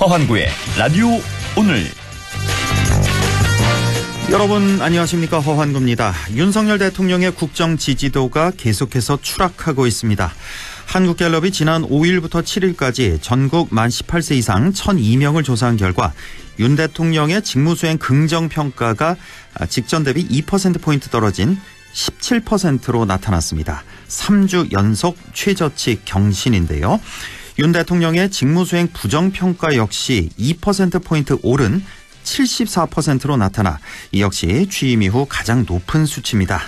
허환구의 라디오 오늘. 여러분 안녕하십니까, 허환구입니다. 윤석열 대통령의 국정 지지도가 계속해서 추락하고 있습니다. 한국갤럽이 지난 5일부터 7일까지 전국 만 18세 이상 1,002명을 조사한 결과 윤 대통령의 직무수행 긍정평가가 직전 대비 2%포인트 떨어진 17%로 나타났습니다. 3주 연속 최저치 경신인데요. 윤 대통령의 직무수행 부정평가 역시 2%포인트 오른 74%로 나타나 이 역시 취임 이후 가장 높은 수치입니다.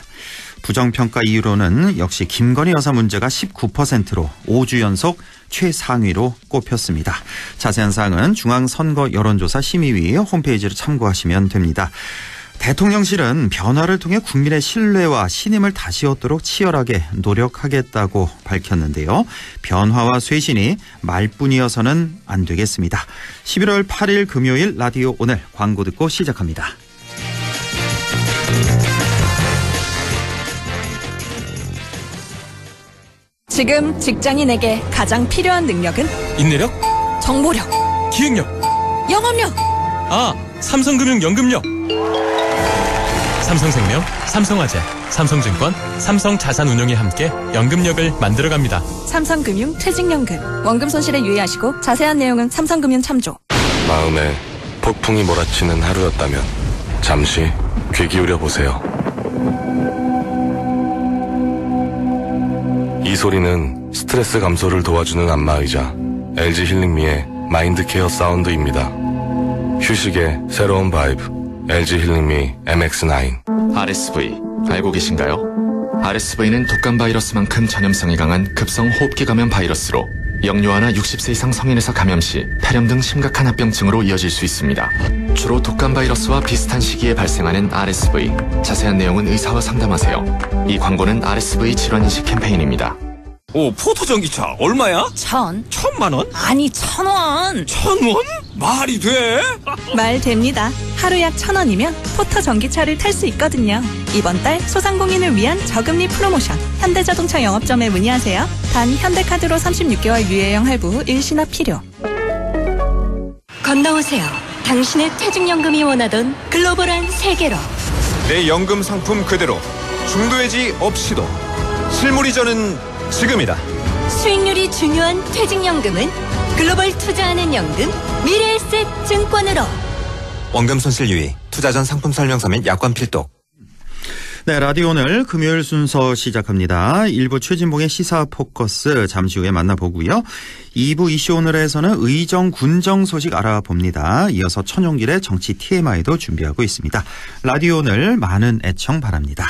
부정평가 이유로는 역시 김건희 여사 문제가 19%로 5주 연속 최상위로 꼽혔습니다. 자세한 사항은 중앙선거 여론조사 심의위 홈페이지를 참고하시면 됩니다. 대통령실은 변화를 통해 국민의 신뢰와 신임을 다시 얻도록 치열하게 노력하겠다고 밝혔는데요. 변화와 쇄신이 말뿐이어서는 안 되겠습니다. 11월 8일 금요일 라디오 오늘 광고 듣고 시작합니다. 지금 직장인에게 가장 필요한 능력은? 인내력? 정보력, 기획력, 영업력. 삼성금융 연금력. 삼성생명, 삼성화재, 삼성증권, 삼성자산운용이 함께 연금력을 만들어갑니다. 삼성금융 퇴직연금. 원금 손실에 유의하시고 자세한 내용은 삼성금융 참조. 마음에 폭풍이 몰아치는 하루였다면 잠시 귀 기울여 보세요. 이 소리는 스트레스 감소를 도와주는 안마의자 LG 힐링미의 마인드케어 사운드입니다. 휴식의 새로운 바이브 LG 힐링미 MX9. RSV 알고 계신가요? RSV는 독감 바이러스만큼 전염성이 강한 급성 호흡기 감염 바이러스로 영유아나 60세 이상 성인에서 감염 시 폐렴 등 심각한 합병증으로 이어질 수 있습니다. 주로 독감 바이러스와 비슷한 시기에 발생하는 RSV. 자세한 내용은 의사와 상담하세요. 이 광고는 RSV 질환인식 캠페인입니다. 오, 포토전기차 얼마야? 1,000만 원? 아니 1,000원. 1,000원? 말이 돼? 말 됩니다. 하루 약 1,000원이면 포터 전기차를 탈 수 있거든요. 이번 달 소상공인을 위한 저금리 프로모션. 현대자동차 영업점에 문의하세요. 단 현대카드로 36개월 유예형 할부 후 일시납 필요. 건너오세요. 당신의 퇴직연금이 원하던 글로벌한 세계로. 내 연금 상품 그대로 중도해지 없이도 실물 이전은 지금이다. 수익률이 중요한 퇴직연금은 글로벌 투자하는 연금 미래에셋 증권으로. 원금 손실 유의, 투자 전 상품 설명서 및 약관 필독. 네, 라디오 오늘 금요일 순서 시작합니다. 1부 최진봉의 시사 포커스 잠시 후에 만나보고요. 2부 이슈 오늘에서는 의정 군정 소식 알아봅니다. 이어서 천용길의 정치 TMI도 준비하고 있습니다. 라디오 오늘 많은 애청 바랍니다.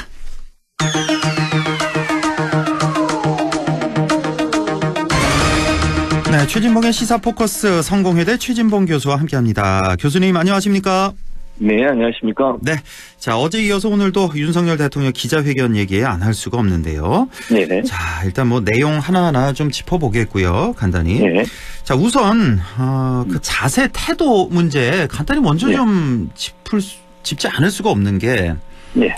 네, 최진봉의 시사 포커스 성공회대 최진봉 교수와 함께합니다. 교수님 안녕하십니까? 네, 안녕하십니까? 네, 자 어제 이어서 오늘도 윤석열 대통령 기자회견 얘기 안 할 수가 없는데요. 네네. 자 일단 뭐 내용 하나하나 좀 짚어보겠고요, 간단히. 네. 자 우선 그 자세 태도 문제 간단히 먼저 네. 좀 짚지 않을 수가 없는 게. 네.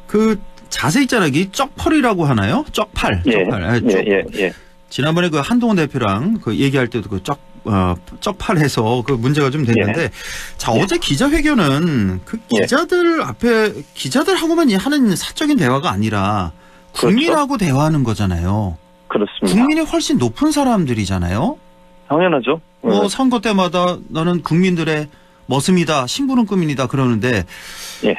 그 자세 있잖아요, 이 쪽팔이라고 하나요? 쪽팔. 예. 쪽팔. 예. 지난번에 그 한동훈 대표랑 그 얘기할 때도 그 쪽팔해서 그 문제가 좀 됐는데, 예. 자 어제 기자회견은 그 기자들 앞에 기자들하고만 하는 사적인 대화가 아니라 국민하고 대화하는 거잖아요. 그렇습니다. 국민이 훨씬 높은 사람들이잖아요. 당연하죠. 뭐 선거 때마다 나는 국민들의 머슴이다, 심부름꾼이다 그러는데,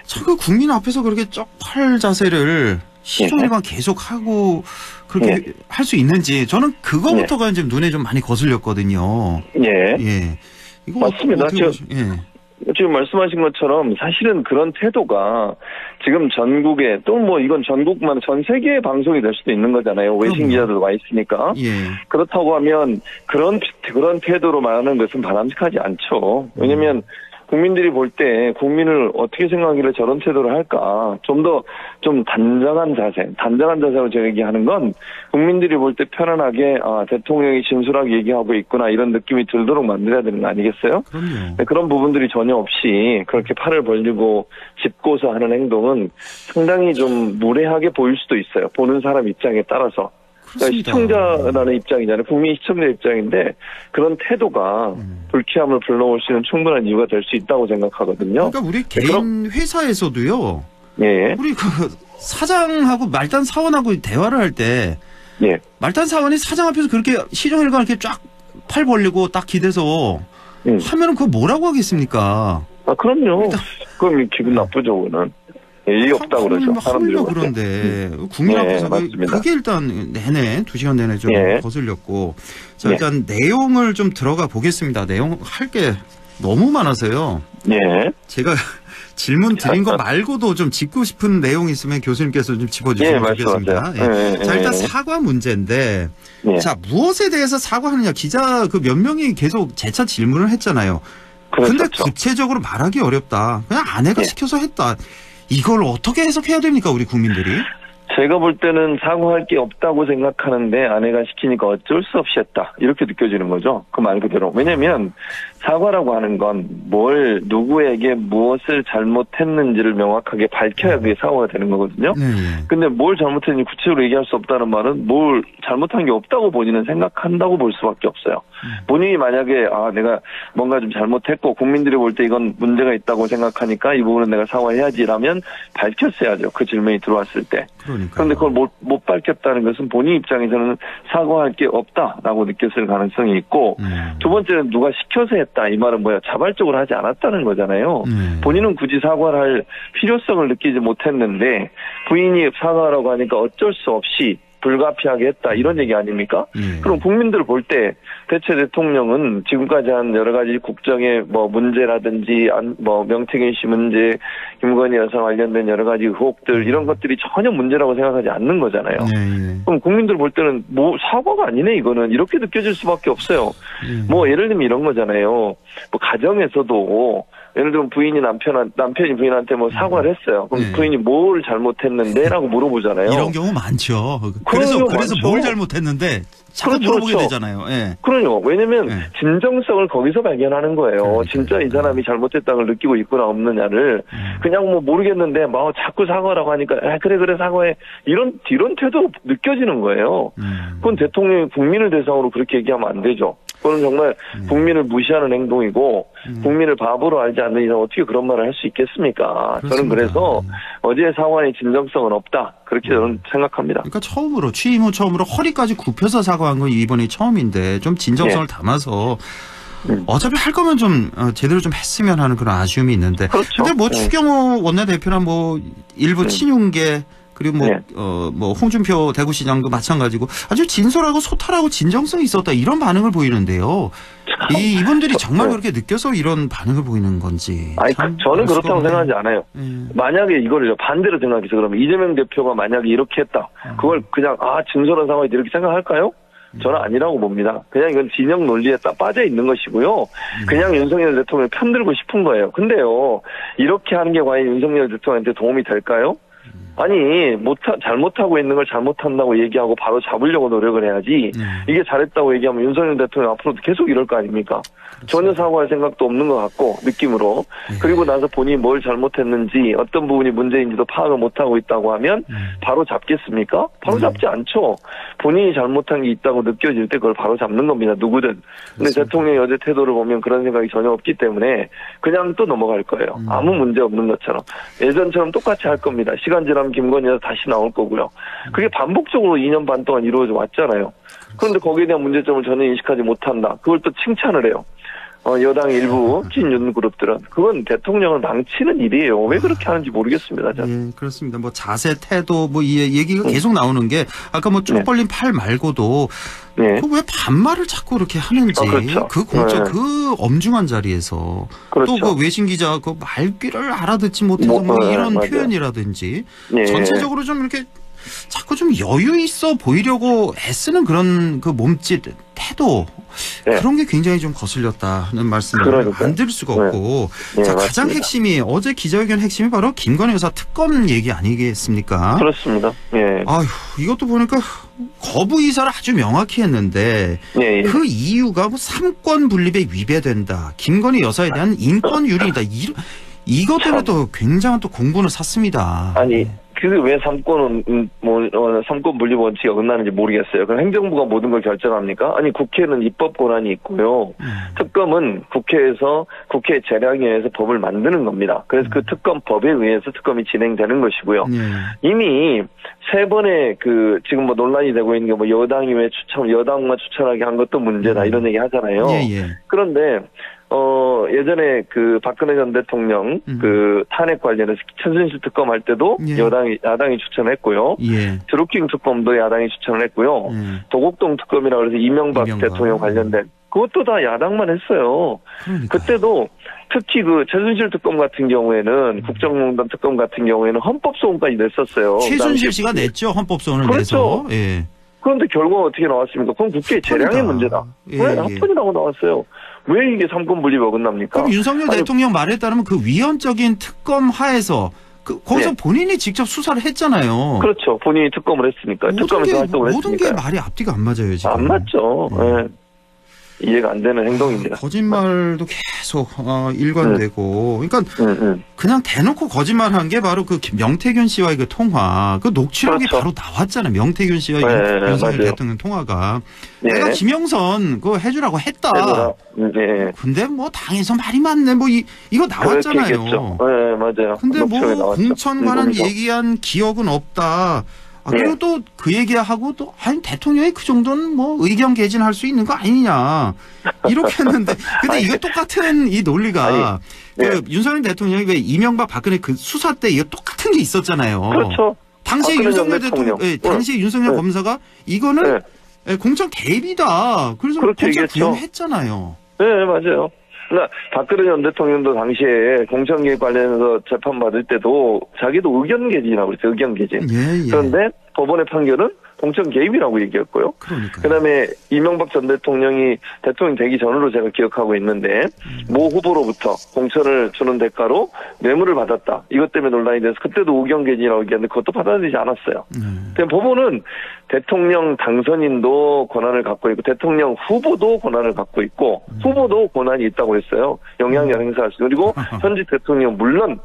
참 그 국민 앞에서 그렇게 쪽팔 자세를 시종일관 계속 하고 그렇게 할 수 있는지 저는 그거부터가 이제 눈에 좀 많이 거슬렸거든요. 예. 이거 맞습니다. 지금 말씀하신 것처럼 사실은 그런 태도가 지금 전국에 또 뭐 이건 전국만 전 세계의 방송이 될 수도 있는 거잖아요. 외신 기자들도 와 있으니까. 그렇다고 하면 그런 태도로 말하는 것은 바람직하지 않죠. 왜냐면 국민들이 볼 때 국민을 어떻게 생각하길래 저런 태도를 할까? 좀 더 단정한 자세로 제가 얘기하는 건 국민들이 볼 때 편안하게 대통령이 진솔하게 얘기하고 있구나 이런 느낌이 들도록 만들어야 되는 거 아니겠어요? 그럼요. 네, 그런 부분들이 전혀 없이 그렇게 팔을 벌리고 짚고서 하는 행동은 상당히 좀 무례하게 보일 수도 있어요. 보는 사람 입장에 따라서. 그러니까 시청자라는 입장이잖아요. 국민 시청자 입장인데 그런 태도가 불쾌함을 불러올 수 있는 충분한 이유가 될 수 있다고 생각하거든요. 그러니까 우리 개인 회사에서도요. 예. 우리 그 사장하고 말단 사원하고 대화를 할 때 예. 말단 사원이 사장 앞에서 그렇게 시정일관 이렇게 쫙 팔 벌리고 딱 기대서 하면은 그거 뭐라고 하겠습니까? 아, 그럼요. 그럼 기분 나쁘죠, 그거는. 일이 없다 그러죠. 사람들이 그런데 국민 앞에서 그게 일단 내내 2시간 내내 좀 거슬렸고 자 일단 내용을 좀 들어가 보겠습니다. 내용 할 게 너무 많아서요. 예. 제가 질문 드린 거 말고도 좀 짚고 싶은 내용 있으면 교수님께서 좀 짚어주시면 좋겠습니다. 자 일단 사과 문제인데 자 무엇에 대해서 사과하느냐 기자 그 몇 명이 계속 재차 질문을 했잖아요. 그런데 구체적으로 말하기 어렵다. 그냥 아내가 시켜서 했다. 이걸 어떻게 해석해야 됩니까, 우리 국민들이? 제가 볼 때는 사과할 게 없다고 생각하는데 아내가 시키니까 어쩔 수 없이 했다. 이렇게 느껴지는 거죠. 그 말 그대로. 왜냐면 사과라고 하는 건 뭘 누구에게 무엇을 잘못했는지를 명확하게 밝혀야 그게 사과가 되는 거거든요. 근데 뭘 잘못했는지 구체적으로 얘기할 수 없다는 말은 뭘 잘못한 게 없다고 본인은 생각한다고 볼 수밖에 없어요. 본인이 만약에 내가 뭔가 좀 잘못했고 국민들이 볼 때 이건 문제가 있다고 생각하니까 이 부분은 내가 사과해야지라면 밝혔어야죠. 그 질문이 들어왔을 때. 그런데 그걸 못 밝혔다는 것은 본인 입장에서는 사과할 게 없다라고 느꼈을 가능성이 있고 두 번째는 누가 시켜서 했다. 이 말은 뭐야? 자발적으로 하지 않았다는 거잖아요. 본인은 굳이 사과를 할 필요성을 느끼지 못했는데 부인이 사과하라고 하니까 어쩔 수 없이 불가피하게 했다. 이런 얘기 아닙니까? 그럼 국민들 볼 때 대체 대통령은 지금까지 한 여러 가지 국정의 문제라든지 명태균 씨 문제, 김건희 여사 관련된 여러 가지 의혹들 이런 것들이 전혀 문제라고 생각하지 않는 거잖아요. 그럼 국민들 볼 때는 사과가 아니네 이거는 이렇게 느껴질 수밖에 없어요. 예를 들면 이런 거잖아요. 가정에서도 예를 들면 남편이 부인한테 사과를 했어요. 그럼 부인이 뭘 잘못했는데? 라고 물어보잖아요. 이런 경우 많죠. 그래서 뭘 잘못했는데? 자꾸 물어보게 되잖아요. 그럼요. 왜냐면 진정성을 거기서 발견하는 거예요. 진짜 이 사람이 잘못했다는 걸 느끼고 있구나 없느냐를 그냥 모르겠는데 자꾸 사과라고 하니까 그래 사과해 이런 태도 느껴지는 거예요. 그건 대통령이 국민을 대상으로 그렇게 얘기하면 안 되죠. 그건 정말 국민을 무시하는 행동이고 국민을 바보로 알지 않는 이상 어떻게 그런 말을 할 수 있겠습니까? 그렇습니다. 저는 그래서 어제의 사과의 진정성은 없다. 그렇게 저는 생각합니다. 그러니까 취임 후 처음으로 허리까지 굽혀서 사과한 건 이번이 처음인데 좀 진정성을 담아서 어차피 할 거면 좀 제대로 좀 했으면 하는 그런 아쉬움이 있는데. 그렇죠. 근데 추경호 원내대표나 일부 친윤계 그리고 홍준표 대구시장도 마찬가지고 아주 진솔하고 소탈하고 진정성이 있었다 이런 반응을 보이는데요. 이분들이 정말 그렇게 느껴서 이런 반응을 보이는 건지. 저는 그렇다고 생각하지 않아요. 만약에 이거를 반대로 생각해서 그러면 이재명 대표가 만약에 이렇게 했다. 그걸 그냥 진솔한 상황이다 이렇게 생각할까요? 저는 아니라고 봅니다. 그냥 이건 진영 논리에 딱 빠져 있는 것이고요. 그냥 윤석열 대통령을 편들고 싶은 거예요. 근데요, 이렇게 하는 게 과연 윤석열 대통령한테 도움이 될까요? 아니, 잘못하고 있는 걸 잘못한다고 얘기하고 바로 잡으려고 노력을 해야지. 이게 잘했다고 얘기하면 윤석열 대통령 앞으로도 계속 이럴 거 아닙니까? 전혀 사과할 생각도 없는 것 같고, 느낌으로. 그리고 나서 본인이 뭘 잘못했는지, 어떤 부분이 문제인지도 파악을 못하고 있다고 하면, 바로 잡겠습니까? 바로 잡지 않죠. 본인이 잘못한 게 있다고 느껴질 때 그걸 바로 잡는 겁니다. 누구든. 근데 대통령의 어제 태도를 보면 그런 생각이 전혀 없기 때문에, 그냥 또 넘어갈 거예요. 아무 문제 없는 것처럼. 예전처럼 똑같이 할 겁니다. 시간 지나면 김건희 여사 다시 나올 거고요. 그게 반복적으로 2년 반 동안 이루어져 왔잖아요. 그런데 거기에 대한 문제점을 전혀 인식하지 못한다. 그걸 또 칭찬을 해요. 여당 일부 친윤 그룹들은 그건 대통령을 망치는 일이에요. 왜 그렇게 하는지 모르겠습니다. 저는. 그렇습니다. 자세, 태도 이 얘기가 계속 나오는 게 아까 쭉 벌린 팔 말고도 왜 반말을 자꾸 그렇게 하는지 그 공적 그 엄중한 자리에서 또 그 외신 기자 그 말귀를 알아듣지 못해서 이런 표현이라든지 전체적으로 좀 이렇게 자꾸 좀 여유 있어 보이려고 애쓰는 그런 그 몸짓, 태도 그런 게 굉장히 좀 거슬렸다는 말씀을 안 드릴 수가 없고 가장 핵심이 어제 기자회견 핵심이 바로 김건희 여사 특검 얘기 아니겠습니까? 그렇습니다. 이것도 보니까 거부 의사를 아주 명확히 했는데 그 이유가 삼권 분립에 위배된다. 김건희 여사에 대한 인권 유린이다. 이것 때문에 또 굉장한 또 공분을 샀습니다. 아니 그 왜 삼권 분리 원칙이 어긋나는지 모르겠어요. 그럼 행정부가 모든 걸 결정합니까? 아니 국회는 입법 권한이 있고요. 특검은 국회에서 국회 재량에 의해서 법을 만드는 겁니다. 그래서 그 특검법에 의해서 특검이 진행되는 것이고요. 이미 3번의 지금 뭐 논란이 되고 있는 게 뭐 여당이 왜 여당만 추천하게 한 것도 문제다 이런 얘기 하잖아요. 그런데 예전에 박근혜 전 대통령 탄핵 관련해서 최순실 특검 할 때도 야당이 추천했고요. 드루킹 특검도 야당이 추천을 했고요. 도곡동 특검이라고 해서 이명박 대통령 관련된 그것도 다 야당만 했어요. 그때도 특히 최순실 특검 같은 경우에는 국정농단 특검 같은 경우에는 헌법소원까지 냈었어요. 최순실 씨가 냈죠. 헌법소원을 그렇죠. 내서. 예. 그런데 결과가 어떻게 나왔습니까? 그건 국회의 재량의 문제다. 왜 합헌이라고 나왔어요? 왜 이게 삼권 분립이 어긋납니까? 그럼 윤석열 대통령 말에 따르면 그 위헌적인 특검 하에서 거기서 본인이 직접 수사를 했잖아요. 그렇죠. 본인이 특검을 했으니까. 특검에서 활동을 했으니까. 모든 게 말이 앞뒤가 안 맞아요, 지금. 안 맞죠. 네. 이해가 안 되는 행동입니다. 거짓말도 계속 일관되고, 그러니까 그냥 대놓고 거짓말한 게 바로 명태균 씨와의 통화, 녹취록이 바로 나왔잖아요. 명태균 씨와 윤석열 대통령 통화가 내가 김영선 그거 해주라고 했다. 근데 뭐 당에서 말이 많네. 뭐 이거 나왔잖아요. 네, 맞아요. 근데 뭐 공천 관한 얘기한 기억은 없다. 그리고 또 그 얘기하고 또 아니 대통령이 그 정도는 뭐 의견 개진할 수 있는 거 아니냐 이렇게 했는데 근데 이거 똑같은 이 논리가 윤석열 대통령이 왜 이명박 박근혜 수사 때 이거 똑같은 게 있었잖아요. 그렇죠. 당시에 윤석열 대통령 당시에 윤석열 검사가 이거는 공천 개입이다. 그래서 공천 부인했잖아요. 네, 맞아요. 그러니까 박근혜 전 대통령도 당시에 공천 개입 관련해서 재판 받을 때도 자기도 의견 개진이라고 그랬어요. 의견 개진. 그런데 법원의 판결은 공천 개입이라고 얘기했고요. 그다음에 이명박 전 대통령이 대통령 되기 전으로 제가 기억하고 있는데 모 후보로부터 공천을 주는 대가로 뇌물을 받았다. 이것 때문에 논란이 돼서 그때도 의견 개진이라고 얘기했는데 그것도 받아들이지 않았어요. 법원은 대통령 당선인도 권한을 갖고 있고 대통령 후보도 권한을 갖고 있고 후보도 권한이 있다고 했어요. 영향력 행사할 수. 그리고 현직 대통령 물론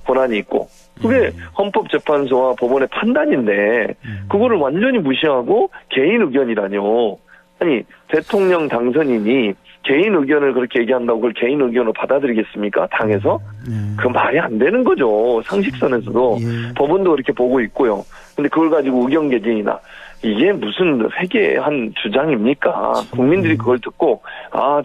권한이 있고 그게 헌법재판소와 법원의 판단인데 그거를 완전히 무시하고 개인 의견이라뇨. 아니 대통령 당선인이 개인 의견을 그렇게 얘기한다고 그걸 개인 의견으로 받아들이겠습니까? 당에서? 그 말이 안 되는 거죠. 상식선에서도. 법원도 그렇게 보고 있고요. 근데 그걸 가지고 의견 개진이나 이게 무슨 회개한 주장입니까? 국민들이 그걸 듣고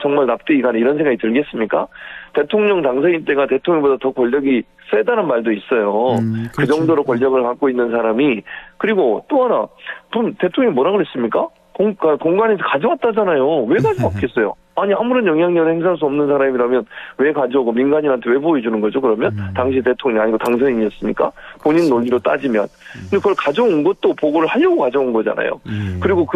정말 납득이 가네 이런 생각이 들겠습니까? 대통령 당선인 때가 대통령보다 더 권력이 세다는 말도 있어요. 그 정도로 권력을 갖고 있는 사람이 그리고 또 하나 그럼 대통령이 뭐라 그랬습니까? 공간에서 가져왔다잖아요. 왜 가져왔겠어요? 아니 아무런 영향력을 행사할 수 없는 사람이라면 왜 가져오고 민간인한테 왜 보여주는 거죠? 그러면 당시 대통령이 아니고 당선인이었으니까 본인 논리로 따지면 근데 그걸 가져온 것도 보고를 하려고 가져온 거잖아요. 그리고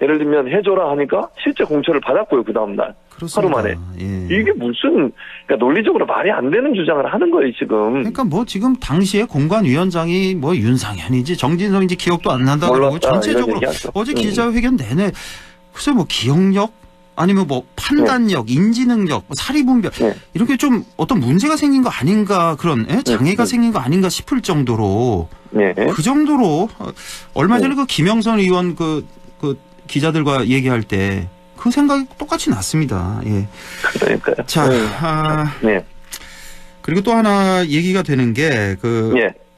예를 들면 해줘라 하니까 실제 공천을 받았고요. 그 다음날 하루 만에 이게 무슨 그러니까 논리적으로 말이 안 되는 주장을 하는 거예요 지금. 그러니까 뭐 지금 당시에 공관위원장이 뭐 윤상현인지 정진성인지 기억도 안 난다 그러고 전체적으로 어제 기자회견 내내 글쎄 뭐 기억력 아니면 뭐 판단력, 인지능력, 사리분별 이렇게 좀 어떤 문제가 생긴 거 아닌가 그런 장애가 생긴 거 아닌가 싶을 정도로 그 정도로 얼마 전에 김영선 의원 그 기자들과 얘기할 때 그 생각이 똑같이 났습니다. 그러니까요. 자, 그리고 또 하나 얘기가 되는 게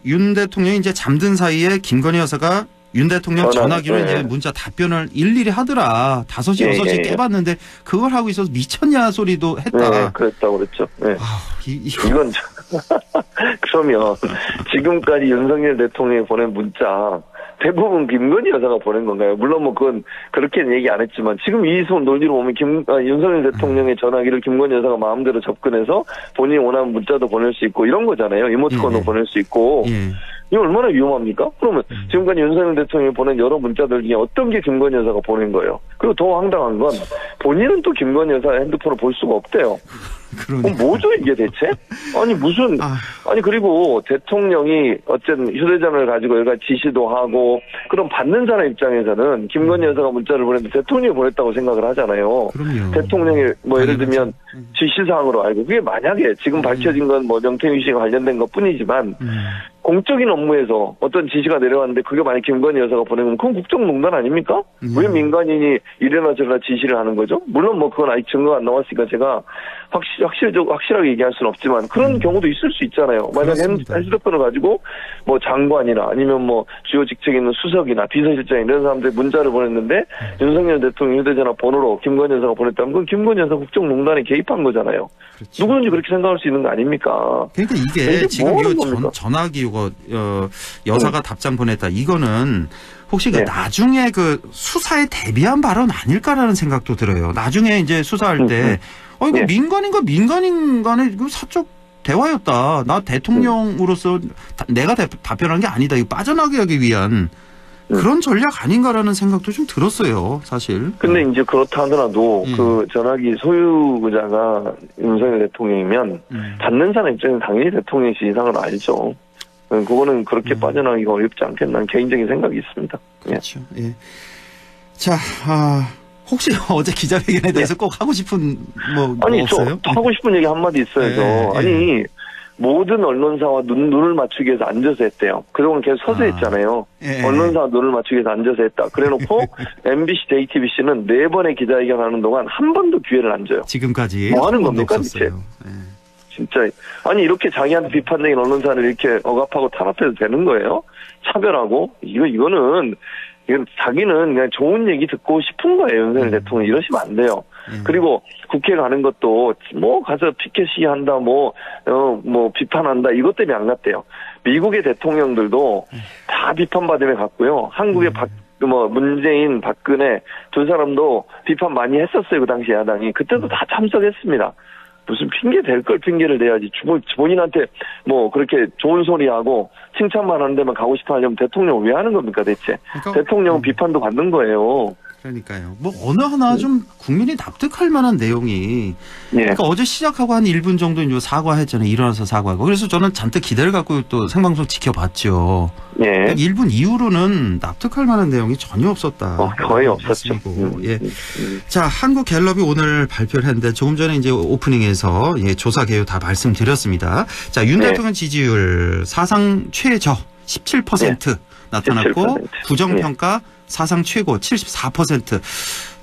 윤 대통령이 이제 잠든 사이에 김건희 여사가 윤 대통령 전화기로 이제 문자 답변을 일일이 하더라. 5시, 6시 깨봤는데 그걸 하고 있어서 미쳤냐 소리도 했다. 그랬다고 그랬죠. 이건 그러면 지금까지 윤석열 대통령이 보낸 문자 대부분 김건희 여사가 보낸 건가요? 물론 뭐 그건 그렇게는 얘기 안 했지만 지금 이 논리로 보면 윤석열 대통령의 전화기를 김건희 여사가 마음대로 접근해서 본인이 원하는 문자도 보낼 수 있고 이런 거잖아요. 이모티콘도 보낼 수 있고. 이거 얼마나 위험합니까? 그러면 지금까지 윤석열 대통령이 보낸 여러 문자들 중에 어떤 게 김건희 여사가 보낸 거예요? 그리고 더 황당한 건 본인은 또 김건희 여사 핸드폰을 볼 수가 없대요. 뭐죠 이게 대체? 아니 무슨 아니 그리고 대통령이 어쨌든 휴대전화를 가지고 여러 가지 지시도 하고 그럼 받는 사람 입장에서는 김건희 여사가 문자를 보냈는데 대통령이 보냈다고 생각을 하잖아요. 그럼요. 대통령이 뭐 예를 들면 지시사항으로 알고 그게 만약에 지금 밝혀진 건 뭐 명태균 씨가 관련된 것뿐이지만 공적인 업무에서 어떤 지시가 내려왔는데 그게 만약 김건희 여사가 보내면 그건 국정농단 아닙니까? 왜 민간인이 이래나 저래나 지시를 하는 거죠? 물론 뭐 그건 아직 증거가 안 나왔으니까 제가 확실하게 얘기할 수는 없지만 그런 경우도 있을 수 있잖아요. 만약에 핸드폰을 가지고 뭐 장관이나 아니면 뭐 주요 직책에 있는 수석이나 비서실장 이런 사람들 문자를 보냈는데 윤석열 대통령 휴대전화 번호로 김건희 여사가 보냈다면 그건 김건희 여사 국정농단에 개입한 거잖아요. 그렇죠. 누구든지 그렇게 생각할 수 있는 거 아닙니까? 그러니까 이게 지금 이 전화기 여사가 답장 보냈다. 이거는 혹시 그 나중에 그 수사에 대비한 발언 아닐까라는 생각도 들어요. 나중에 이제 수사할 때 이거 민간인 간의 사적 대화였다. 나 대통령으로서 내가 답변한 게 아니다. 이거 빠져나가기 하기 위한 그런 전략 아닌가라는 생각도 좀 들었어요, 사실. 근데 이제 그렇다 하더라도 그 전화기 소유자가 윤석열 대통령이면 받는 사람 입장에서 당연히 대통령 지시사항을 알죠. 그거는 그렇게 빠져나가기가 어렵지 않겠나 개인적인 생각이 있습니다. 그렇죠. 예. 자, 혹시 어제 기자회견에 대해서 꼭 하고 싶은 뭐 없어요? 저 하고 싶은 얘기 한마디 있어요. 아니 모든 언론사와 눈을 맞추기 위해서 앉아서 했대요. 그동안 계속 서서 했잖아요. 언론사와 눈을 맞추기 위해서 앉아서 했다. 그래놓고 MBC, JTBC는 4번의 기자회견 하는 동안 한 번도 기회를 안 줘요. 지금까지 뭐 하는 겁니까 대체? 진짜 아니 이렇게 자기한테 비판적인 언론사를 이렇게 억압하고 탄압해도 되는 거예요? 차별하고 이거는 자기는 그냥 좋은 얘기 듣고 싶은 거예요. 윤석열 대통령 이러시면 안 돼요. 그리고 국회 가는 것도 뭐 가서 피켓 시위한다 뭐 비판한다 이것 때문에 안 갔대요. 미국의 대통령들도 다 비판받으며 갔고요. 한국의 문재인, 박근혜 두 사람도 비판 많이 했었어요. 그 당시 야당이. 그때도 다 참석했습니다. 무슨 핑계 댈 걸 핑계를 대야지. 본인한테 뭐 그렇게 좋은 소리 하고 칭찬만 하는 데만 가고 싶어 하려면 대통령 왜 하는 겁니까 대체? 그러니까, 대통령은 비판도 받는 거예요. 그러니까요. 뭐 어느 하나 좀 국민이 납득할 만한 내용이. 그러니까 어제 시작하고 한 1분 정도 이제 사과했잖아요. 일어나서 사과하고. 그래서 저는 잔뜩 기대를 갖고 또 생방송 지켜봤죠. 그러니까 1분 이후로는 납득할 만한 내용이 전혀 없었다. 거의 없었죠. 자, 한국갤럽이 오늘 발표를 했는데 조금 전에 이제 오프닝에서 조사 개요 다 말씀드렸습니다. 자, 윤 대통령 지지율 사상 최저 17% 나타났고 17%. 부정평가 사상 최고 74%.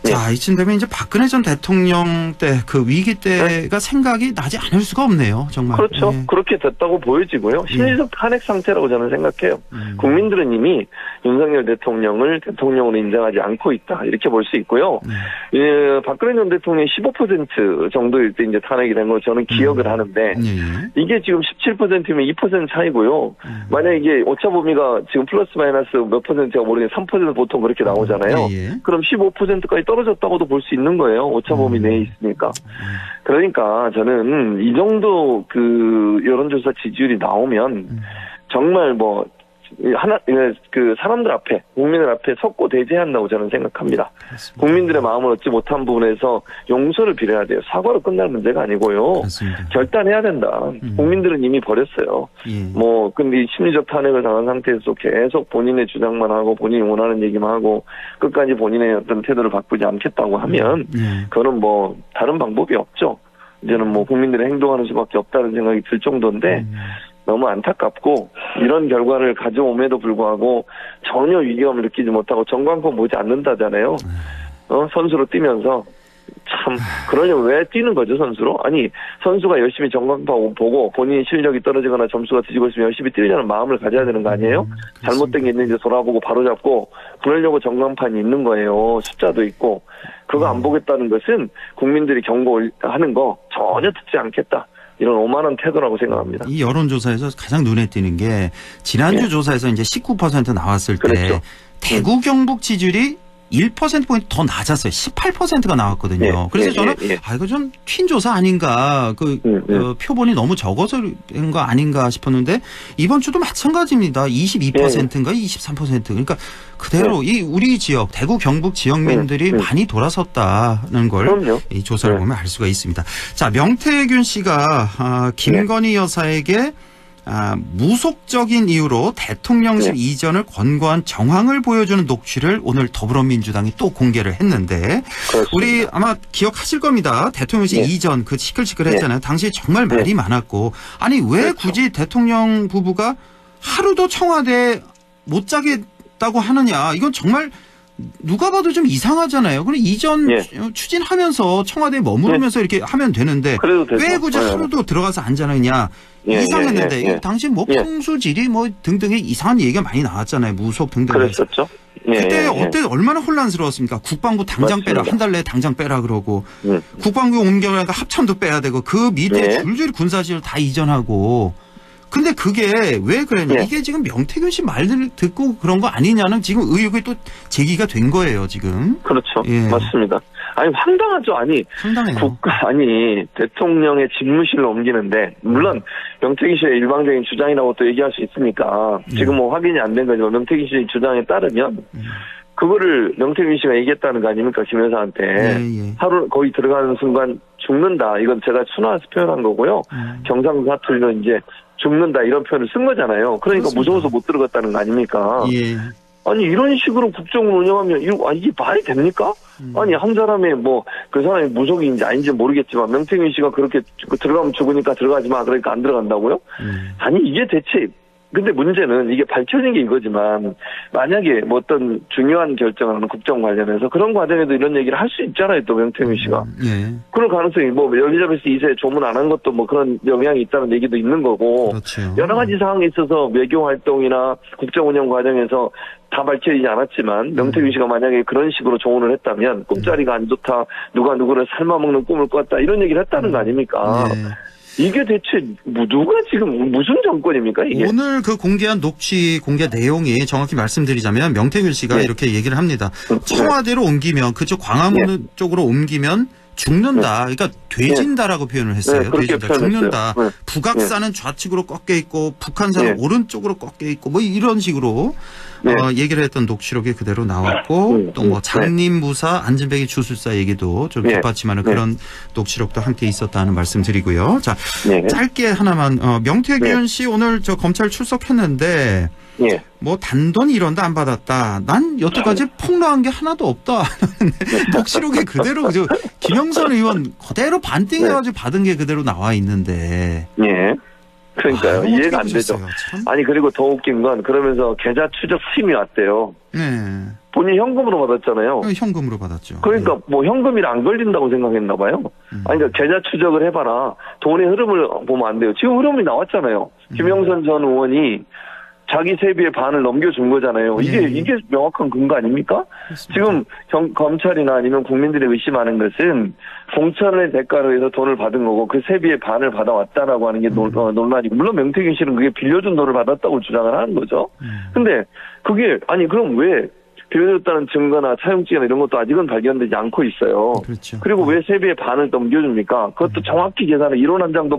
자, 이쯤 되면 이제 박근혜 전 대통령 때 그 위기 때가 생각이 나지 않을 수가 없네요, 정말. 그렇죠. 그렇게 됐다고 보여지고요. 심리적 탄핵 상태라고 저는 생각해요. 국민들은 이미 윤석열 대통령을 대통령으로 인정하지 않고 있다. 이렇게 볼 수 있고요. 박근혜 전 대통령이 15% 정도일 때 이제 탄핵이 된 걸 저는 기억을 하는데 이게 지금 17%면 2% 차이고요. 만약 이게 오차범위가 지금 플러스 마이너스 몇 %가 모르겠는데 3% 보통 그렇게 나오잖아요. 그럼 15%까지 떨어졌다고도 볼 수 있는 거예요. 오차범위 내에 있으니까. 그러니까 저는 이 정도 그 여론조사 지지율이 나오면 정말 뭐 사람들 앞에, 국민들 앞에 섰고 대제한다고 저는 생각합니다. 그렇습니다. 국민들의 마음을 얻지 못한 부분에서 용서를 빌어야 돼요. 사과로 끝날 문제가 아니고요. 그렇습니다. 결단해야 된다. 국민들은 이미 버렸어요. 근데 심리적 탄핵을 당한 상태에서 계속 본인의 주장만 하고 본인이 원하는 얘기만 하고 끝까지 본인의 어떤 태도를 바꾸지 않겠다고 하면 그거는 뭐 다른 방법이 없죠. 이제는 뭐 국민들이 행동하는 수밖에 없다는 생각이 들 정도인데 너무 안타깝고 이런 결과를 가져옴에도 불구하고 전혀 위기감을 느끼지 못하고 전광판 보지 않는다잖아요. 선수로 뛰면서 참 그러려면 왜 뛰는 거죠 선수로? 아니 선수가 열심히 전광판 보고 본인 실력이 떨어지거나 점수가 뒤지고 있으면 열심히 뛰려는 마음을 가져야 되는 거 아니에요? 잘못된 게 있는지 돌아보고 바로잡고 그러려고 전광판이 있는 거예요. 숫자도 있고 그거 안 보겠다는 것은 국민들이 경고하는 거 전혀 듣지 않겠다. 이런 오만한 태도라고 생각합니다. 이 여론조사에서 가장 눈에 띄는 게 지난주 조사에서 이제 19% 나왔을 때 대구 경북 지지율이 1%포인트 더 낮았어요. 18%가 나왔거든요. 그래서 저는 이거 좀 튄 조사 아닌가. 표본이 너무 적어서 된 거 아닌가 싶었는데 이번 주도 마찬가지입니다. 22%인가 23%. 그러니까 그대로 이 우리 지역 대구 경북 지역민들이 많이 돌아섰다는 걸 이 조사를 보면 알 수가 있습니다. 자, 명태균 씨가 김건희 여사에게 무속적인 이유로 대통령실 이전을 권고한 정황을 보여주는 녹취를 오늘 더불어민주당이 또 공개를 했는데 그렇습니다. 우리 아마 기억하실 겁니다. 대통령실 이전 그 시끌시끌했잖아요. 당시에 정말 말이 많았고 아니 왜 굳이 대통령 부부가 하루도 청와대에 못 자겠다고 하느냐. 이건 정말 누가 봐도 좀 이상하잖아요. 그럼 이전 추진하면서 청와대에 머무르면서 이렇게 하면 되는데 왜 굳이 하루도 들어가서 앉아느냐. 이상했는데 당시 뭐 풍수지리 뭐 등등의 이상한 얘기가 많이 나왔잖아요. 무속 등등. 그랬었죠. 그때 어때 얼마나 혼란스러웠습니까? 국방부 당장 빼라. 한 달 내에 당장 빼라 그러고 국방부 옮겨가니까 합참도 빼야 되고 그 밑에 줄줄이 군사시설 다 이전하고 근데 그게 왜 그랬냐. 이게 지금 명태균 씨 말을 듣고 그런 거 아니냐는 지금 의혹이 또 제기가 된 거예요, 지금. 그렇죠. 맞습니다. 아니, 황당하죠. 아니, 황당해요. 대통령의 집무실로 옮기는데, 물론, 명태균 씨의 일방적인 주장이라고 또 얘기할 수 있으니까, 지금 뭐 확인이 안 된 거지만, 명태균 씨의 주장에 따르면, 그거를 명태균 씨가 얘기했다는 거 아닙니까? 김 여사한테. 하루 거기 들어가는 순간 죽는다. 이건 제가 순화해서 표현한 거고요. 경상도 사투리로 이제 죽는다 이런 표현을 쓴 거잖아요. 그러니까 그렇습니다. 무서워서 못 들어갔다는 거 아닙니까? 아니 이런 식으로 국정을 운영하면 이게 말이 됩니까? 아니 한 사람의 뭐 그 사람이 무속인지 아닌지 모르겠지만 명태균 씨가 그렇게 들어가면 죽으니까 들어가지 마 그러니까 안 들어간다고요? 아니 이게 대체 근데 문제는 이게 밝혀진 게 이거지만 만약에 뭐 어떤 중요한 결정을 하는 국정 관련해서 그런 과정에도 이런 얘기를 할 수 있잖아요. 또 명태균 씨가. 그럴 가능성이 뭐 엘리자베스 2세 조문 안 한 것도 뭐 그런 영향이 있다는 얘기도 있는 거고 그렇죠. 여러 가지 상황에 있어서 외교 활동이나 국정 운영 과정에서 다 밝혀지지 않았지만 명태균 씨가 만약에 그런 식으로 조언을 했다면 꿈자리가 안 좋다. 누가 누구를 삶아먹는 꿈을 꿨다. 이런 얘기를 했다는 거 아닙니까? 이게 대체 누가 지금 무슨 정권입니까 이게? 오늘 그 공개한 녹취 공개 내용이 정확히 말씀드리자면 명태균 씨가 이렇게 얘기를 합니다. 청와대로 옮기면 그쪽 광화문 쪽으로 옮기면 죽는다. 그러니까 돼진다라고 표현을 했어요. 돼진다. 죽는다. 북악산은 좌측으로 꺾여 있고 북한산은 오른쪽으로 꺾여 있고 뭐 이런 식으로 얘기를 했던 녹취록이 그대로 나왔고 또 뭐 장림무사 안진뱅이 주술사 얘기도 좀 뒷받침하는 그런 녹취록도 함께 있었다는 말씀드리고요. 자, 짧게 하나만 명태균 씨 오늘 저 검찰 출석했는데 뭐 단돈 1원도 안 받았다. 난 여태까지 폭로한 게 하나도 없다. 녹취록에 그대로 김영선 의원 그대로 반띵해가지고 받은 게 그대로 나와 있는데. 그러니까요. 이해가 안 되죠. 참. 아니 그리고 더 웃긴 건 그러면서 계좌 추적 팀이 왔대요. 본인이 현금으로 받았잖아요. 현금으로 받았죠. 그러니까 뭐 현금이라 안 걸린다고 생각했나 봐요. 아니 그러니까 계좌 추적을 해봐라. 돈의 흐름을 보면 안 돼요. 지금 흐름이 나왔잖아요. 김영선 전 의원이 자기 세비의 반을 넘겨준 거잖아요. 이게 명확한 근거 아닙니까? 그렇습니다. 지금 검찰이나 아니면 국민들이 의심하는 것은 공천의 대가로 해서 돈을 받은 거고 그 세비의 반을 받아왔다라고 하는 게 논란이고 물론 명태균 씨는 그게 빌려준 돈을 받았다고 주장을 하는 거죠. 근데 그게 아니 그럼 왜 빌려줬다는 증거나 차용증이나 이런 것도 아직은 발견되지 않고 있어요. 그렇죠. 그리고 왜 세비의 반을 넘겨줍니까? 그것도 정확히 계산해 1원 한 장도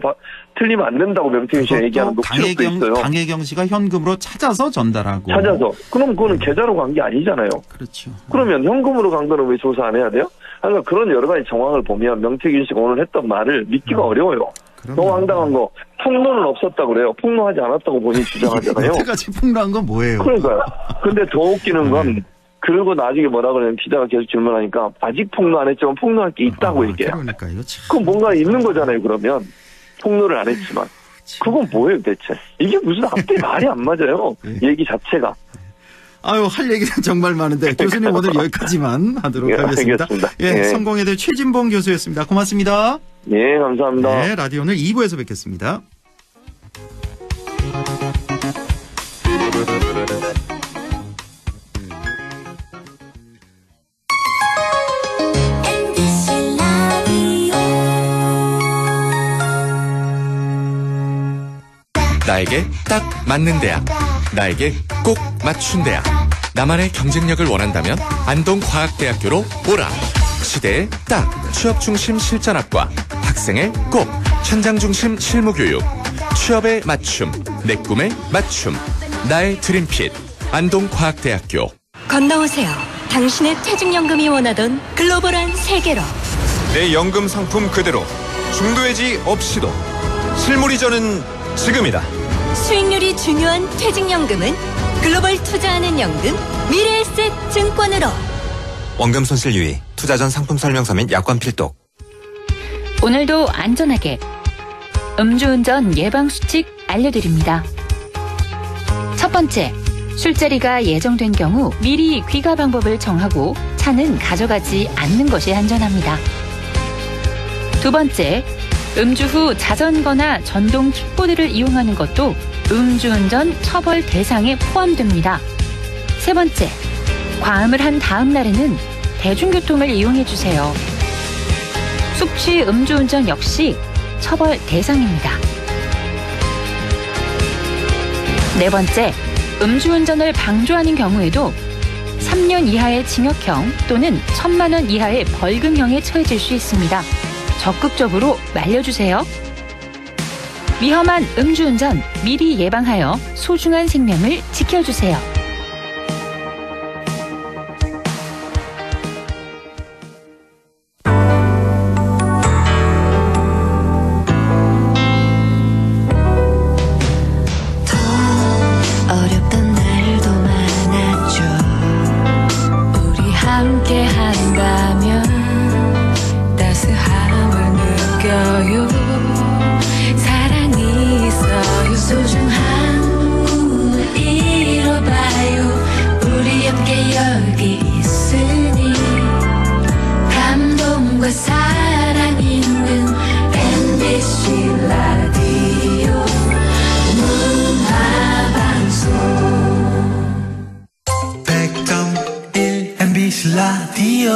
틀리면 안 된다고 명태균 씨가 얘기하는 녹취록도 있어요. 강혜경 씨가 현금으로 찾아서 전달하고. 찾아서. 그럼 그거는 계좌로 간 게 아니잖아요. 그렇죠. 그러면 현금으로 간 거는 왜 조사 안 해야 돼요? 그러니까 그런 여러 가지 정황을 보면 명태균 씨가 오늘 했던 말을 믿기가 어려워요. 너무 황당한 거. 폭로는 없었다고 그래요. 폭로하지 않았다고 본인이 주장하잖아요. 여태까지 폭로한 건 뭐예요? 그러니까요. 근데 더 웃기는 건 그리고 나중에 뭐라 그러냐면 기자가 계속 질문하니까 아직 폭로 안 했지만 폭로할 게 있다고 얘기해요. 그러니까 이거 참. 그건 뭔가 있는 거잖아요. 그러면 폭로를 안 했지만 그건 뭐예요 대체? 이게 무슨 앞뒤 말이 안 맞아요. 얘기 자체가. 아유 할 얘기는 정말 많은데 교수님 오늘 여기까지만 하도록 하겠습니다. 성공회대 최진봉 교수였습니다. 고맙습니다. 네 감사합니다. 네 라디오 오늘 2부에서 뵙겠습니다. 나에게 딱 맞는 대학, 나에게 꼭 맞춘 대학, 나만의 경쟁력을 원한다면 안동과학대학교로 오라. 시대에 딱 취업중심 실전학과, 학생의 꼭 현장중심 실무교육, 취업에 맞춤, 내 꿈에 맞춤, 나의 드림핏 안동과학대학교. 건너오세요. 당신의 퇴직연금이 원하던 글로벌한 세계로. 내 연금 상품 그대로 중도해지 없이도 실물 이전은 지금이다. 수익률이 중요한 퇴직연금은 글로벌 투자하는 연금 미래에셋 증권으로. 원금 손실 유의, 투자 전 상품 설명서 및 약관 필독. 오늘도 안전하게 음주운전 예방수칙 알려드립니다. 첫 번째, 술자리가 예정된 경우 미리 귀가 방법을 정하고 차는 가져가지 않는 것이 안전합니다. 두 번째, 음주 후 자전거나 전동 킥보드를 이용하는 것도 음주운전 처벌 대상에 포함됩니다. 세 번째, 과음을 한 다음 날에는 대중교통을 이용해주세요. 숙취 음주운전 역시 처벌 대상입니다. 네 번째, 음주운전을 방조하는 경우에도 3년 이하의 징역형 또는 1,000만 원 이하의 벌금형에 처해질 수 있습니다. 적극적으로 말려주세요. 위험한 음주운전 미리 예방하여 소중한 생명을 지켜주세요. 어렵던 날도 많았죠. 우리 함께 한다면 따스함을 느껴요. 사랑이 있어요. 소중한 꿈을 이뤄봐요. 우리 함께 여기 있으니 감동과 사랑 있는 MBC 라디오 문화방송 100.1 MBC 라디오.